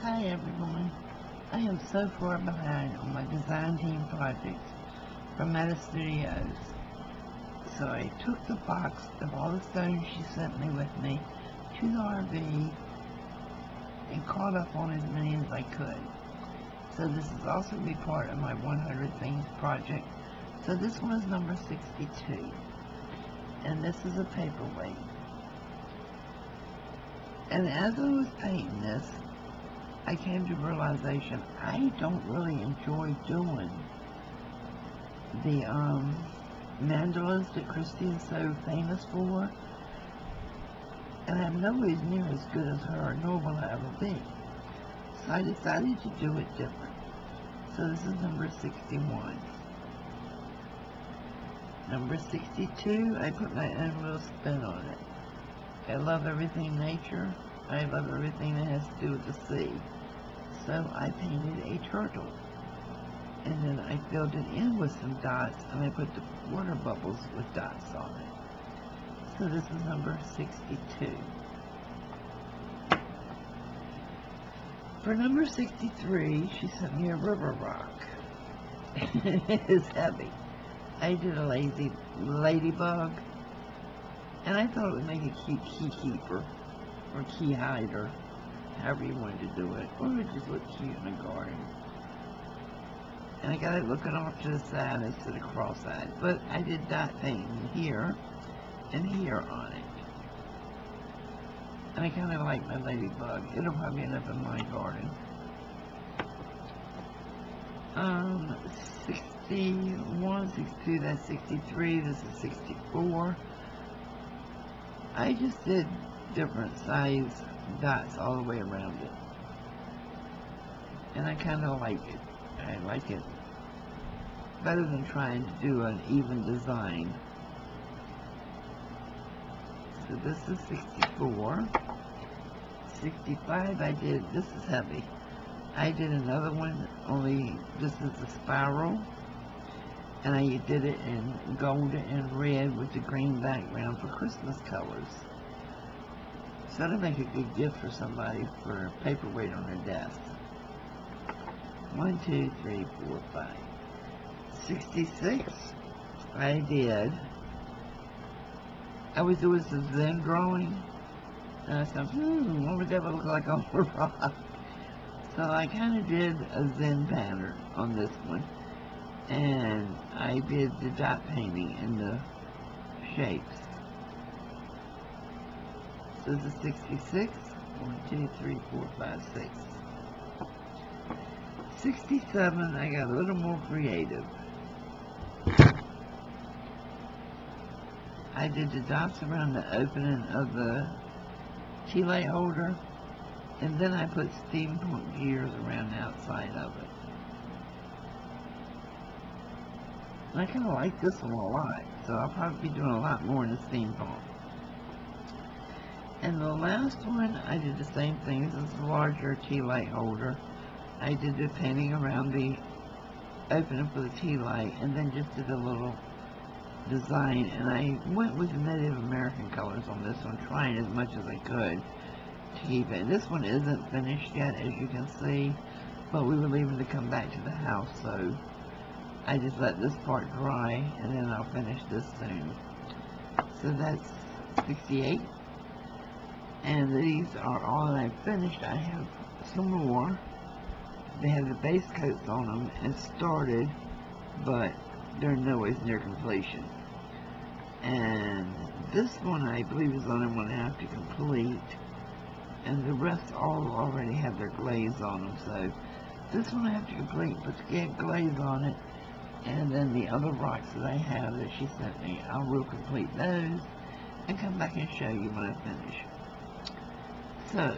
Hi everyone. I am so far behind on my design team projects from Metta Studios. So I took the box of all the stones she sent me with me to the RV and caught up on as many as I could. So this is also be part of my 100 Things project. So this one is number 62. And this is a paperweight. And as I was painting this, I came to the realization I don't really enjoy doing the mandalas that Christy is so famous for, and I'm nowhere near as good as her, nor will I ever be. So I decided to do it different. So this is number 61. Number 62, I put my own little spin on it. I love everything nature. I love everything that has to do with the sea. So I painted a turtle. And then I filled it in with some dots, and I put the water bubbles with dots on it. So this is number 62. For number 63, she sent me a river rock. It's heavy. I did a ladybug, and I thought it would make a cute key keeper, or key hider, however you wanted to do it, or it would just look cute in the garden. And I got it looking off to the side instead of cross-eyed, but I did dot painting here and here on it. And I kind of like my ladybug. It'll probably end up in my garden. 61, 62, that's 63, this is 64. I just did different size dots all the way around it. And I kind of like it. I like it better than trying to do an even design. So this is 64. 65 I did, this is heavy. I did another one, only this is the spiral. And I did it in gold and red with the green background for Christmas colors. So that'll make a good gift for somebody for a paperweight on their desk. 1, 2, 3, 4, 5. 66, I did. I was doing some Zen drawing. And I thought, what would that look like on the rock? So I kind of did a Zen pattern on this one. And I did the dot painting in the shapes. So this is 66. 1, 2, 3, 4, 5, 6. 67, I got a little more creative. I did the dots around the opening of the tea light holder, and then I put steampunk gears around the outside of it. And I kind of like this one a lot, so I'll probably be doing a lot more in the steampunk. And the last one, I did the same thing. This is a larger tea light holder. I did the painting around the opening for the tea light, and then just did a little design. And I went with the Native American colors on this one, trying as much as I could to keep it. This one isn't finished yet, as you can see, but we were leaving to come back to the house, so I just let this part dry, and then I'll finish this soon. So that's 68. And these are all that I've finished. I have some more. They have the base coats on them and started, but they're nowhere near completion. And this one I believe is the only one I have to complete, and the rest all already have their glaze on them. So this one I have to complete, but to get glaze on it, and then the other rocks that I have that she sent me, I will complete those and come back and show you when I finish. So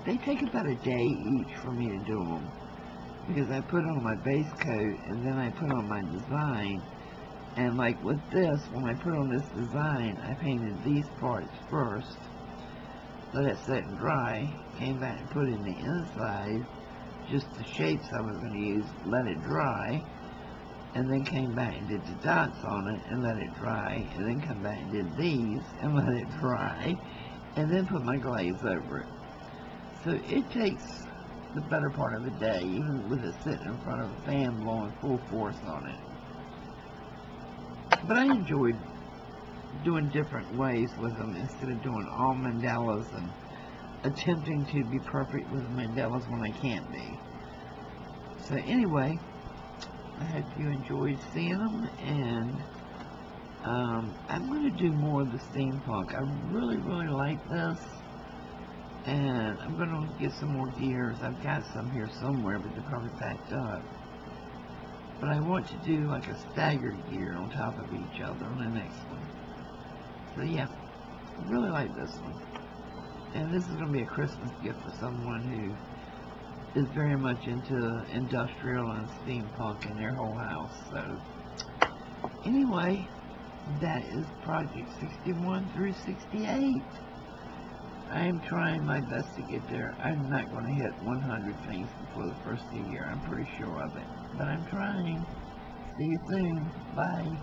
they take about a day each for me to do them, because I put on my base coat and then I put on my design. And like with this, when I put on this design, I painted these parts first, let it set and dry, came back and put in the inside, just the shapes I was going to use, let it dry, and then came back and did the dots on it and let it dry, and then come back and did these and let it dry, and then put my glaze over it. So it takes the better part of the day, even with it sitting in front of a fan blowing full force on it. But I enjoyed doing different ways with them instead of doing all mandalas and attempting to be perfect with mandalas when I can't be. So anyway, I hope you enjoyed seeing them, and I'm going to do more of the steampunk. I really, really like this, and I'm going to get some more gears. I've got some here somewhere, but they're probably packed up. But I want to do like a staggered gear on top of each other on the next one. So yeah, I really like this one. And this is going to be a Christmas gift for someone who is very much into industrial and steampunk in their whole house. So anyway, that is Project 61 through 68. I am trying my best to get there. I'm not going to hit 100 things before the first of the year. I'm pretty sure of it. But I'm trying. See you soon. Bye.